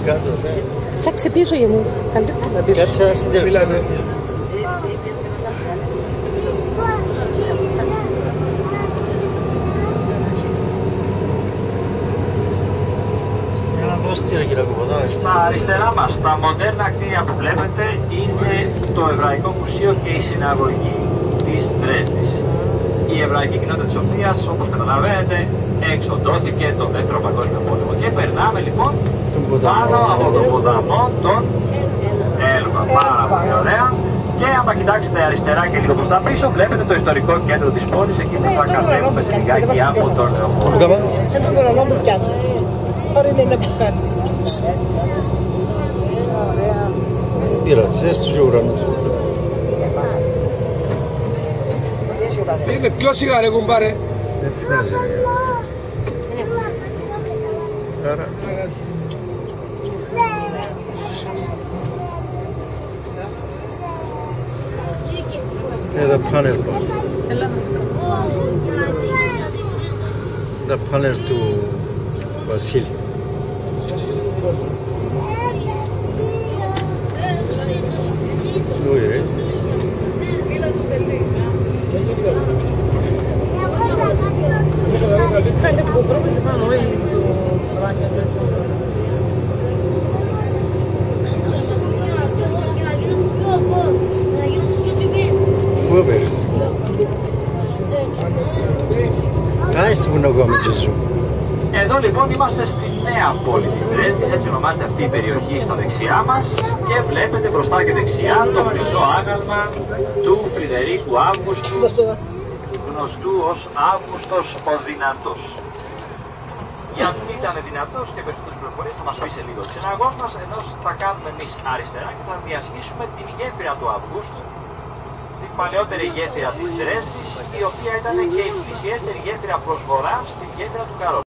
κάτω, ναι. Κάτσε πίσω για μου. Καλύτερα πίσω. Κάτσε να συντερπιλάνε. Στα αριστερά μας, τα μοντέρνα κτίρια που βλέπετε είναι το Εβραϊκό Μουσείο και η Συναγωγή της Δρέσδης. Η εβραϊκή κοινότητα της οποίας, όπως καταλαβαίνετε, εξοντώθηκε τον Δεύτερο Παγκόσμιο Πόλεμο. Και περνάμε λοιπόν πάνω από τον ποταμό τον Έλβα. Πάρα πολύ ωραία. Και άμα κοιτάξετε αριστερά και λίγο προς τα πίσω, βλέπετε το ιστορικό κέντρο της πόλης, εκεί που θα κατέβουμε σε λιγάκι από τον λεωφόρο. Τώρα είναι να που κάνει. Πήρασε στους ουρανούς. Είναι πιο σιγά ρε κουμπάρε. Δεν φινάζει ρε. Άρα. The panel. The panel to Βασίλη. Όχι, πού έπαιρες? Άιστη που να βγούμε και σου. Εδώ λοιπόν είμαστε στη νέα πόλη της Δρέσδης, έτσι ονομάζεται αυτή η περιοχή στα δεξιά μας και βλέπετε μπροστά και δεξιά το χρυσό άγαλμα του Φρυδερίκου Αύγουστου, γνωστού ως Αύγουστος ο Δυνατός. Γιατί ήταν δυνατός και περισσότερες πληροφορίες θα μας πει σε λίγο. Της συναγωγός μας, ενώ θα κάνουμε εμείς αριστερά και θα διασχίσουμε την γέφυρα του Αυγούστου, την παλαιότερη γέφυρα της Δρέσδης, η οποία ήταν και η πλησιέστερη γέφυρα προς βορρά στη γέφυρα του Καρόλου.